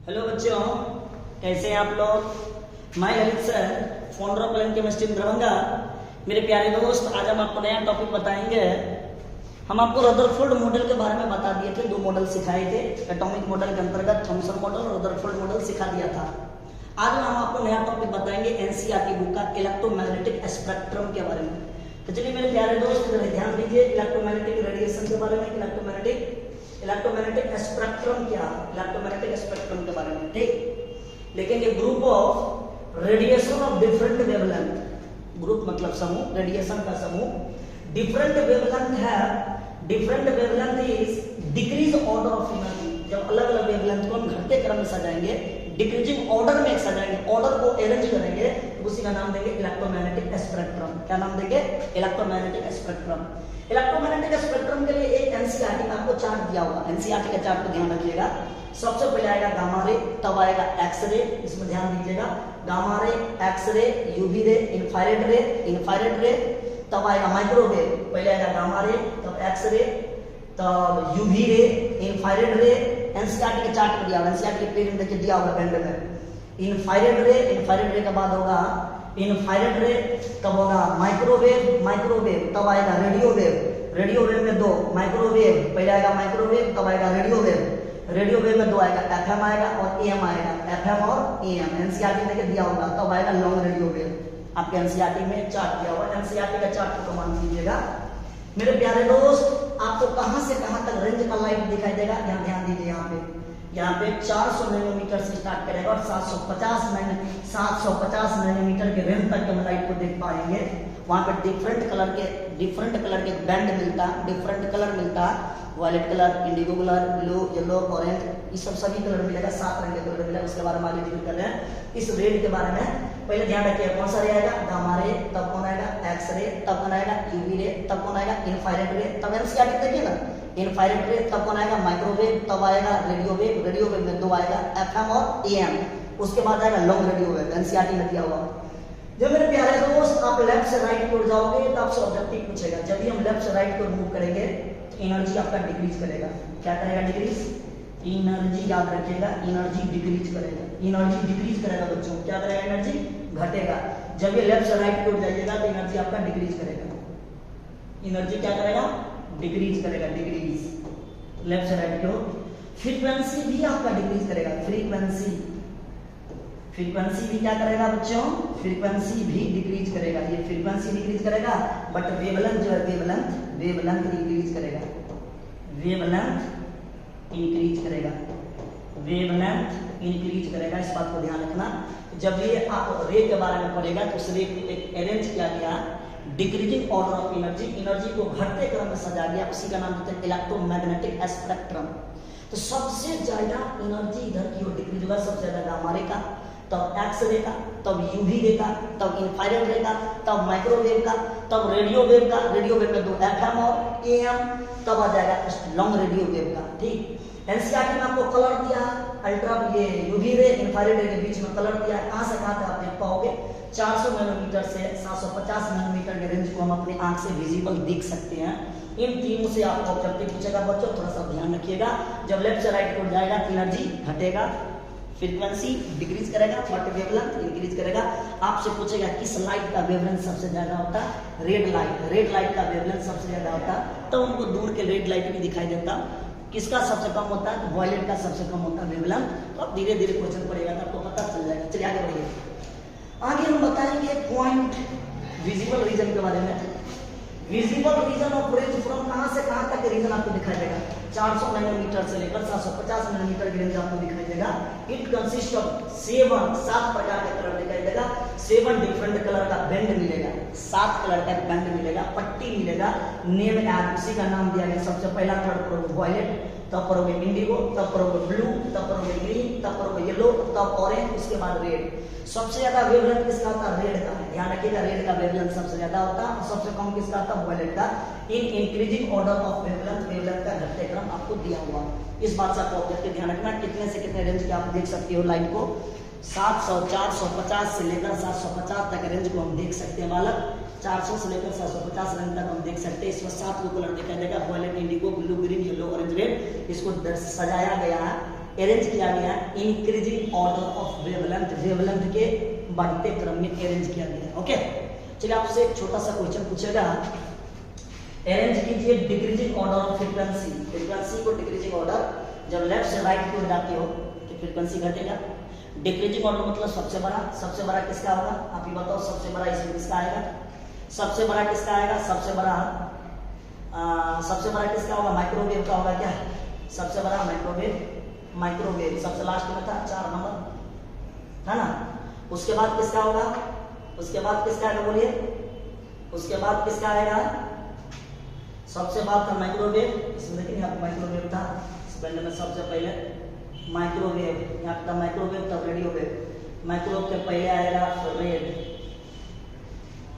Hello बच्चों, कैसे हैं आप लोग। मैं Lalit sir, founder of plan chemistry Darbhanga. मेरे प्यारे दोस्त, आज हम आपको नया टॉपिक बताएंगे। हम आपको रदरफोर्ड मॉडल के बारे में बता दिए थे, 2 मॉडल सिखाए थे। एटॉमिक मॉडल के अंतर्गत थॉमसन मॉडल और रदरफोर्ड मॉडल सिखा दिया था। आज हम आपको नया टॉपिक बताएंगे एनसीईआरटी बुक का इलेक्ट्रोमैग्नेटिक स्पेक्ट्रम के बारे में। तो चलिए मेरे प्यारे दोस्त, ध्यान दीजिए इलेक्ट्रोमैग्नेटिक रेडिएशन के बारे में। इलेक्ट्रोमैग्नेटिक स्पेक्ट्रम क्या, इलेक्ट्रोमैग्नेटिक स्पेक्ट्रम के बारे में, ठीक। लेकिन ये group of radiation of different wavelength, group मतलब समूह, रेडिएशन का समूह। डिफरेंट वेवलेंथ है, different wavelength is decrease order of energy. जब अलग अलग वेवलेंथ को हम घटते क्रम में सजाएंगे, डिक्रीजिंग ऑर्डर में सजाएंगे, ऑर्डर को अरेंज करेंगे, तो उसी का नाम देंगे इलेक्ट्रोमैग्नेटिक स्पेक्ट्रम। क्या नाम देंगे? Electromagnetic spectrum. इलेक्ट्रोमैग्नेटिक स्पेक्ट्रम के लिए एक एनसीईआरटी का आपको चार्ट दिया हुआ। एनसीईआरटी का चार्ट को ध्यान रखिएगा। सबसे पहले आएगा गामा रे, तब आएगा एक्स रे, इसमें ध्यान दीजिएगा। Gamma ray, X ray, UV ray, infrared रे, इंफ्रारेड रे, तब आएगा माइक्रोवेव। पहले आएगा गामा रे, तब एक्स रे, तब यूवी रे, इंफ्रारेड रे। एनसीईआरटी के चार्ट में दिया हुआ, एनसीईआरटी के पेज में देखिए दिया हुआ बैंड में। इंफ्रारेड रे, इंफ्रारेड रे के बाद होगा इंफ्रारेड रे, तब होगा माइक्रोवेव, माइक्रोवेव, तब आएगा रेडियो वेव। रेडियो वेव में 2, माइक्रोवेव पहले आएगा, माइक्रोवेव तब आएगा रेडियो वेव। रेडियो वेव में 2 आएगा, एफएम आएगा और एएम आएगा, एफएम और एएम। एनसीईआरटी में दिया होगा, तब आएगा लॉन्ग रेडियो वेव। आपके एनसीईआरटी में चार्ट दिया हुआ, एनसीईआरटी का चार्ट को मान लीजिएगा। मेरे प्यारे दोस्त, आपको कहां से कहां तक रेंज का लाइट दिखाई देगा, यहाँ ध्यान दीजिए। यहाँ पे 400 नैनोमीटर से स्टार्ट करेगा और 750 नैनोमीटर के रेंज तक हम लाइट को देख पाएंगे। वहां पे डिफरेंट कलर के बैंड मिलता, डिफरेंट कलर मिलता, violet colour, indigo colour, blue, yellow, orange, ये सब सभी कलर मिलेगा, 7 रंग के कलर मिलेगा। उसके बारे में आगे जिक्र कर रहे हैं। इस रेड के बारे में पहले ध्यान रखिए, कौन सा रे आएगा? गामा रे, तब कौन आएगा? एक्स रे, तब कौन आएगा? यूवी रे, तब कौन आएगा? इंफ्रारेड रे। तब एनसीईआरटी देखिए ना, इंफ्रारेड रे, तब कौन आएगा? माइक्रोवेव, तब आएगा रेडियो वेव। रेडियो वेव में 2 आएगा, एफएम और एएम। उसके बाद आएगा लॉन्ग रेडियो वेव, एनसीईआरटी में दिया हुआ। जब मेरे प्यारे दोस्त आप लेफ्ट से राइट की ओर जाओगे तो आपसे ऑब्जेक्टिव पूछेगा। जब भी हम लेफ्ट से राइट को मूव करेंगे तो एनर्जी आपका डिक्रीज करेगा। क्या करेगा? डिक्रीज। एनर्जी याद रखिएगा, एनर्जी डिक्रीज करेगा, एनर्जी डिक्रीज करेगा बच्चों। क्या करेगा? एनर्जी घटेगा। जब ये लेफ्ट से राइट की ओर जाइएगा तो एनर्जी आपका डिक्रीज करेगा। एनर्जी क्या करेगा? डिक्रीज करेगा, डिक्रीज लेफ्ट से राइट की ओर। फ्रीक्वेंसी भी आपका डिक्रीज करेगा, फ्रीक्वेंसी भी क्या करेगा बच्चों? फ्रीक्वेंसी भी डिक्रीज करेगा। ये फ्रीक्वेंसी डिक्रीज करेगा, बट वेवलेंथ जो है, वेवलेंथ इंक्रीज करेगा, वेवलेंथ इंक्रीज करेगा, वेवलेंथ इंक्रीज करेगा। इस बात को ध्यान रखना। जब ये आप रे के बारे में पढ़ेगा तो उस रे को एक अरेंज किया गया, decreasing order of energy, energy को घटते क्रम में सजा गया। उसी का नाम देते हैं इलेक्ट्रोमैग्नेटिक स्पेक्ट्रम। तो सबसे ज्यादा एनर्जी इधर की ओर डिक्रीज होगा, सबसे ज्यादा गामा रे का, तब एक्स रे का, तब यूवी रे का, तब इंफ्रारेड रे का, तब माइक्रोवेव का, तब रेडियो वेव का। रेडियो वेव में 2 एफएम और एएम, तब आ जाएगा लॉन्ग रेडियो वेव का, ठीक। एनसीईआरटी में आपको कलर दिया, अल्ट्रा ये यूवी रे, इंफ्रारेड रे के बीच में कलर दिया। कहां से कहां तक आप देख पाओगे? 400 नैनोमीटर से 750 नैनोमीटर के रेंज को हम अपनी आंख से विजिबल देख सकते हैं। इन तीनों से आपको ऑब्जेक्टिव पूछेगा बच्चों, थोड़ा सा ध्यान रखिएगा। जब लेफ्ट से राइट को जाएगा एनर्जी घटेगा, फ्रीक्वेंसी डिक्रीज करेगा, बट वेवलेंथ इंक्रीज करेगा। आपसे पूछेगा किस लाइट का वेवलेंथ सबसे ज्यादा होता है? रेड लाइट का वेवलेंथ सबसे ज्यादा होता है। तो उनको दूर के रेड लाइट भी दिखाई देता। किसका सबसे कम होता है? तो वायलेट का सबसे कम होता है वेवलेंथ। तो आप धीरे धीरे क्वेश्चन पढ़ेगा तो आपको पता चल जाएगा। चलिए आगे बढ़िए। आगे हम बताएंगे पॉइंट विजिबल रीजन के बारे में। Visible region of range from कहां से कहां तक रीजन आपको दिखाई देगा? 400 नैनोमीटर से लेकर 750 नैनोमीटर की रेंज आपको दिखाई देगा। इट कंसिस्ट ऑफ 7 प्रकार के कलर दिखाई देगा। 7 डिफरेंट कलर का बैंड मिलेगा, 7 कलर का बैंड मिलेगा, पट्टी मिलेगा। नेम ऐड, उसी का नाम दिया गया। सबसे पहला कलर पढ़ोगे वायलेट, तब पढ़ोगे इंडिगो, तब पढ़ोगे ब्लू, तब पढ़ोगे ग्रीन, तब पढ़ोगे येलो, तब ऑरेंज, उसके बाद रेड। सबसे ज्यादा वेवलेंथ किसका होता है? रेड का। ध्यान रखिएगा, रेड का वेवलेंथ सबसे ज्यादा होता है और सबसे कम किसका होता है? वायलेट का। In increasing order of wavelength का घटते क्रम आपको दिया हुआ। इस बात से आपको ऑब्जेक्टिव ध्यान रखना। कितने से कितने रेंज के आप देख सकते हो लाइट को? 700, 450 से लेकर 750 तक रेंज को हम देख सकते हैं बालक। 400 से लेकर 750 रेंज तक हम देख सकते हैं। इसमें 7 को कलर दिखाई देगा, violet, indigo, blue, green, yellow, orange, red. इसको सजाया गया है अरेंज किया गया increasing order of wavelength, wavelength के बढ़ते क्रम में अरेंज किया गया। ओके, चलिए आपसे एक छोटा सा क्वेश्चन पूछेगा, अरेंज कीजिए decreasing order of frequency, frequency को डिक्रीजिंग ऑर्डर, जब लेफ्ट से राइट की ओर जाते हो तो फ्रीक्वेंसी घटेगा। डिक्रीजिंग ऑर्डर मतलब सबसे बड़ा किसका होगा, आप ही बताओ, सबसे बड़ा इसमें किसका आएगा, सबसे बड़ा किसका आएगा, सबसे बड़ा किसका होगा, माइक्रोवेव का होगा क्या, सबसे बड़ा माइक्रोवेव सबसे लास्ट में था 4 नंबर, है ना। उसके बाद किसका होगा, उसके बाद किसका आएगा, बोलिए, उसके बाद किसका आएगा, सबसे बाद था माइक्रोवेव, इसमें देखिए यहाँ पे माइक्रोवेव था, पहले में सबसे पहले माइक्रोवेव, यहाँ पे था माइक्रोवेव तब रेडियो वेव, माइक्रोवेव के पहले आएगा रेड,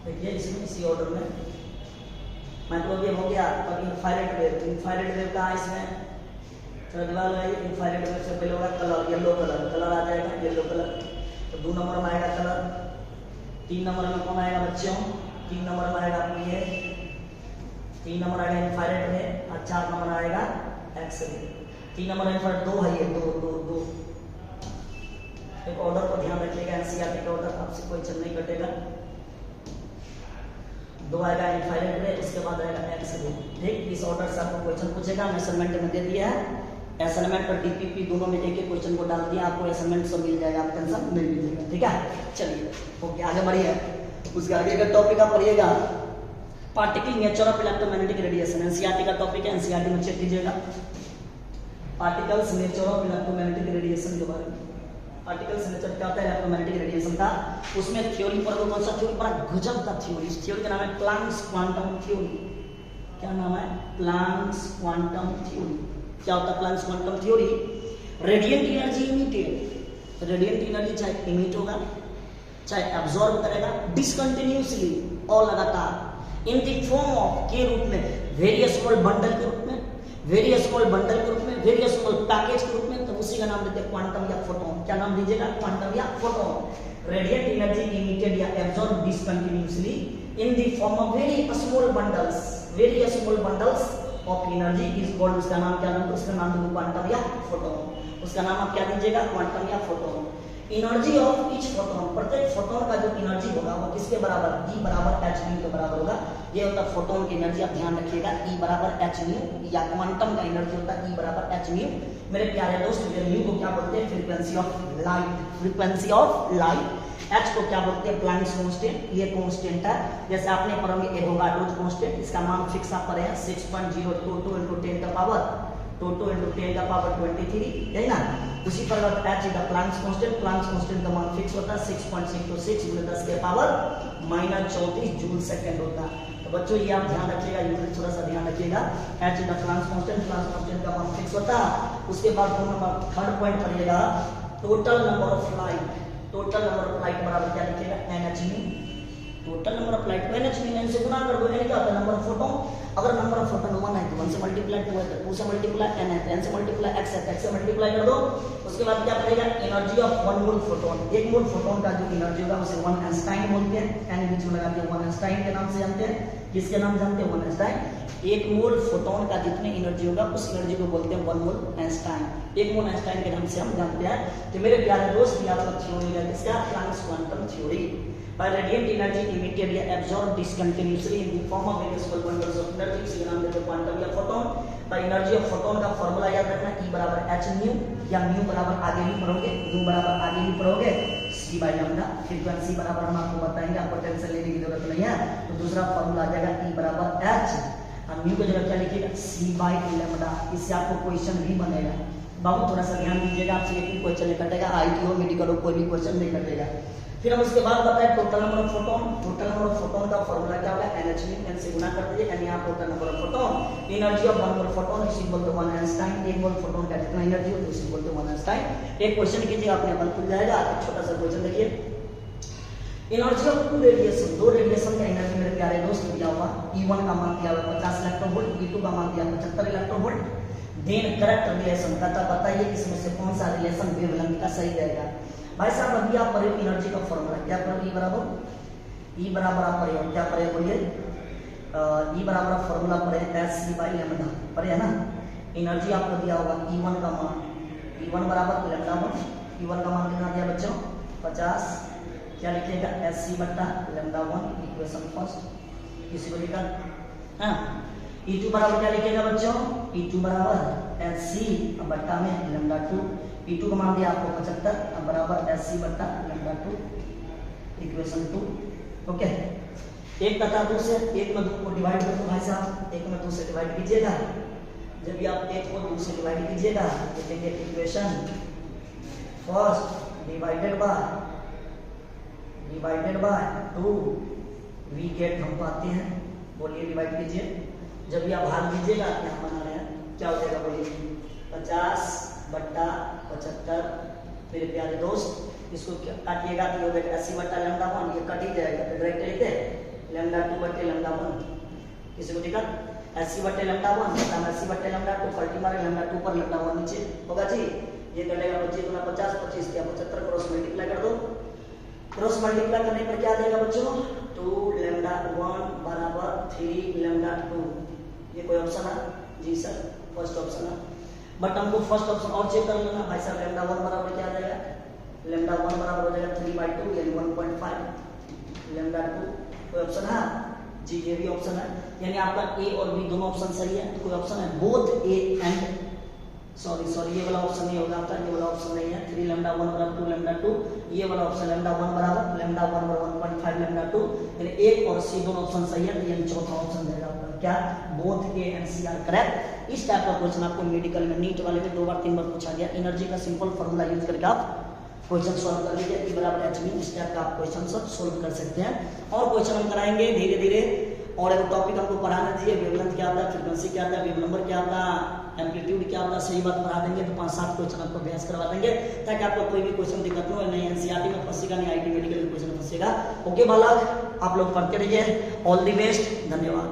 देखिए इसमें इसी ऑर्डर में माइक्रोवेव हो गया, और इंफ्रारेड वेव, इंफ्रारेड वेव का इसमें थोड़ा दिमाग लगाइए, इंफ्रारेड वेव से पहले होगा कलर, येलो कलर आ जाएगा, येलो कलर, तो 2 नंबर में आएगा कलर, 3 नंबर में कौन आएगा बच्चों, 3 नंबर में आएगा आपको ये, 3 नंबर आएगा इंफ्रारेड में, और 4 नंबर आएगा एक्सरे। 3 नंबर इंफ्रारेड, 2 है ये, 2 एक ऑर्डर को ध्यान रखिएगा, एनसीईआरटी का ऑर्डर, आपसे कोई चल नहीं कटेगा। 2 आएगा इंफ्रारेड में, उसके बाद आएगा एक्सरे। ठीक, इस ऑर्डर से आपको क्वेश्चन पूछेगा, असाइनमेंट में दे दिया है, असाइनमेंट और डीपीपी दोनों में एक क्वेश्चन को डाल दिया, आपको असाइनमेंट सब मिल जाएगा, आप टेंशन नहीं लीजिएगा। ठीक है, चलिए ओके, आगे बढ़िए, उसके आगे का टॉपिक आप पढ़िएगा, particle nature of electromagnetic radiation, NCERT का टॉपिक है, एनसीईआरटी में चेक कीजिएगा, particles nature of electromagnetic radiation के बारे में। पार्टिकल्स नेचर क्या होता है इलेक्ट्रोमैग्नेटिक रेडिएशन का, उसमें थ्योरी पर कौन सा थ्योरी, बड़ा गजब का थ्योरी, इस थ्योरी का नाम है प्लैंक्स क्वांटम थ्योरी। क्या नाम है, प्लैंक्स क्वांटम थ्योरी। क्या होता है Planck's quantum theory, radiant energy emitted, radiant energy चाहे इमिट होगा चाहे एब्जॉर्ब करेगा डिसकंटिन्यूअसली और लगातार, इन द फॉर्म ऑफ के रूप में, वेरियस स्मॉल बंडल के रूप में, वेरियस स्मॉल बंडल के रूप में, वेरियस स्मॉल पैकेज के रूप में, तो उसी का नाम देते हैं क्वांटम या फोटोन। क्या नाम दीजिएगा, क्वांटम या फोटोन। रेडिएंट एनर्जी इमिटेड या absorb discontinuously in the form of very small bundles, very small bundles of energy is called, उसका नाम क्या नाम, उसका नाम दीजिए क्वांटम या फोटोन। उसका नाम आप क्या दीजिएगा, क्वांटम या photon. Energy of each photon, प्रत्येक फोटोन का जो एनर्जी होगा वो किसके बराबर, E बराबर h न्यू के बराबर होगा। ये होता है फोटोन की एनर्जी, आप ध्यान रखिएगा, E बराबर h न्यू, या क्वांटम का एनर्जी होता है E बराबर h न्यू। मेरे प्यारे दोस्त, ये न्यू को क्या बोलते हैं, frequency of light, frequency of light. h को क्या बोलते हैं, प्लैंक्स कांस्टेंट, ये कांस्टेंट है, जैसे आपने पढ़ोगे एवोगाड्रो कांस्टेंट, इसका नाम फिक्स आप पढ़े हैं 6.022 × 10 का पावर 22 × 10 का पावर 23, यही ना। उसी प्रकार h is the Planck's constant, Planck's constant का मान फिक्स होता है 6.626 × 10 के पावर -34 जूल सेकंड होता है। तो बच्चों ये आप ध्यान रखिएगा, यूनिट थोड़ा सा ध्यान रखिएगा, h is the Planck's constant का मान फिक्स होता है। उसके बाद नंबर थर्ड पॉइंट पढ़िएगा, total number of light, total number of light बराबर क्या लिखिएगा, NH, total number of light NH n से गुना कर दो, n क्या होता है, नंबर ऑफ फोटोन। अगर नंबर ऑफ फोटोन 1 है तो 1 से मल्टीप्लाई, 2 है तो 2 से मल्टीप्लाई, n है तो n से मल्टीप्लाई, x है तो x से मल्टीप्लाई कर दो। उसके बाद क्या करेगा, energy of 1 mole photon, 1 mole photon का जो एनर्जी होगा उसे 1 आइंस्टाइन बोलते हैं, n बीच में लगा दिया, 1 आइंस्टाइन के नाम से जानते हैं। किसके नाम जानते हैं, 1 आइंस्टाइन। 1 मोल फोटोन का जितने एनर्जी होगा उस एनर्जी को बोलते हैं 1 मोल आइंस्टाइन, 1 मोल आइंस्टाइन के नाम से हम जानते हैं। तो मेरे प्यारे दोस्त, ये आपका थ्योरी है किसका, Planck's quantum theory. By radiant energy emitted या absorbed discontinuously in the form of various bundles of energy, इसी नाम देते हैं क्वांटम या photon. by energy of photon का फॉर्मूला याद रखना, E बराबर h न्यू, या न्यू बराबर आगे भी पढ़ोगे, न्यू बराबर आगे भी पढ़ोगे, c बाई लैम्डा। फ्रीक्वेंसी बराबर हम आपको बताएंगे, आपको टेंशन लेने की जरूरत नहीं है। तो दूसरा फॉर्मूला आ जाएगा E बराबर h, और न्यू की जगह क्या लिखिएगा, c बाई लैम्डा। इससे आपको क्वेश्चन भी बनेगा। बाबू थोड़ा सा ध्यान दीजिएगा, आपसे एक भी क्वेश्चन नहीं कटेगा, IT हो मेडिकल हो कोई भी क्वेश्चन नहीं कटेगा। फिर हम उसके बाद बताए total number of photon, total number of photon का फॉर्मूला क्या होगा, NH n से गुना कर दीजिए, यानी आप total number of photon, energy of 1 mole photon is equal to 1 Einstein. 1 mole photon का जितना एनर्जी हो उसी इक्वल टू 1 आइंस्टाइन। एक क्वेश्चन कीजिए, आपने अपन खुल जाएगा। छोटा सा क्वेश्चन देखिए, एनर्जी ऑफ 2 रेडिएशन, 2 रेडिएशन का एनर्जी मेरे प्यारे दोस्त दिया हुआ, E1 का मान दिया हुआ 50 इलेक्ट्रॉन वोल्ट, E2 का मान दिया 75 electron volt. Then correct relation का बताइए इसमें से कौन सा रिलेशन वेवलेंथ का सही रहेगा। भाई साहब अभी आप पढ़े एनर्जी का फॉर्मूला, क्या पढ़े, E बराबर आप पढ़े, क्या पढ़े बोलिए, E बराबर फॉर्मूला पढ़े, h c बाई लैम्डा पढ़े है ना। एनर्जी आपको दिया होगा E1 का मान, P1 बराबर लैम्डा 1, P1 का मान कितना दिया बच्चों 50, क्या लिखिएगा SC बट्टा लैम्डा 1, इक्वेशन फर्स्ट, किसी को लिखा हाँ। E2 बराबर क्या लिखिएगा बच्चों, E2 बराबर SC बट्टा में लैम्डा 2, P2 का मान दिया आपको 75 बराबर SC बट्टा लैम्डा 2, इक्वेशन 2। ओके, एक तथा 2 से, एक में 2 को डिवाइड कर दो भाई साहब, एक में 2 से डिवाइड कीजिएगा, जब भी आप एक को 2 से डिवाइड कीजिएगा लिखेंगे equation first divided by 2, we get हम पाते हैं, बोलिए डिवाइड कीजिए, जब भी आप भाग दीजिएगा यहाँ बना रहे हैं क्या हो जाएगा बोलिए 50 बट्टा 75। मेरे प्यारे दोस्त इसको काटिएगा तो हो जाएगा 80 बट्टा लैम्डा 1, ये कट ही जाएगा तो डायरेक्ट लिखते लैम्डा 2 बट्टे लैम्डा 1, किसी को दिक्कत 80 बट्टे लैम्डा 1 बट्टा 80 बट्टे लैम्डा 2, पलटी मारे लैम्डा 2 पर लैम्डा 1 नीचे होगा जी, ये कटेगा 25 गुना 50, 25 क्या 75, क्रॉस मल्टीप्लाई कर दो, क्रॉस मल्टीप्लाई करने पर क्या देगा बच्चों 2 लैम्डा 1 बराबर 3 लैम्डा 2, ये कोई ऑप्शन है जी सर, फर्स्ट ऑप्शन है, बट हमको फर्स्ट ऑप्शन और चेक कर लेना भाई साहब, लैम्डा 1 बराबर क्या आ जाएगा, लैम्डा 1 बराबर हो जाएगा 3/2 यानी 1.5 लैम्डा 2, कोई ऑप्शन है जी, ये भी ऑप्शन है, यानी आपका ए और बी दोनों ऑप्शन सही है, कोई ऑप्शन है बोथ ए एंड सॉरी ये वाला ऑप्शन नहीं होगा आपका, ये वाला ऑप्शन नहीं है, 3 लैम्डा 1 बराबर 2 लैम्डा 2, ये वाला ऑप्शन लैम्डा 1 बराबर 1.5 लैम्डा 2, यानी एक और सी दोनों ऑप्शन सही है, यानी चौथा ऑप्शन रहेगा आपका क्या both A and C are correct. इस टाइप का क्वेश्चन आपको मेडिकल में नीट वाले में 2 बार 3 बार पूछा गया, एनर्जी का सिंपल फॉर्मूला यूज करके आप क्वेश्चन सॉल्व कर लीजिए, E बराबर hv, इस टाइप का आप क्वेश्चन सब सॉल्व कर सकते हैं, और क्वेश्चन हम कराएंगे धीरे धीरे, और एक टॉपिक हमको पढ़ाना चाहिए, वेवलेंथ क्या आता है, फ्रीक्वेंसी क्या आता है, वेव नंबर क्या आता है, एम्पलीट्यूड क्या होता है, सही बात पढ़ा देंगे, तो 5-7 क्वेश्चन आपको अभ्यास करवा देंगे, ताकि आपको कोई भी क्वेश्चन दिक्कत हो, नहीं एनसीईआरटी में फंसेगा, नहीं आईटी मेडिकल में क्वेश्चन फंसेगा। ओके बालक, आप लोग पढ़ते रहिए, ऑल द बेस्ट, धन्यवाद।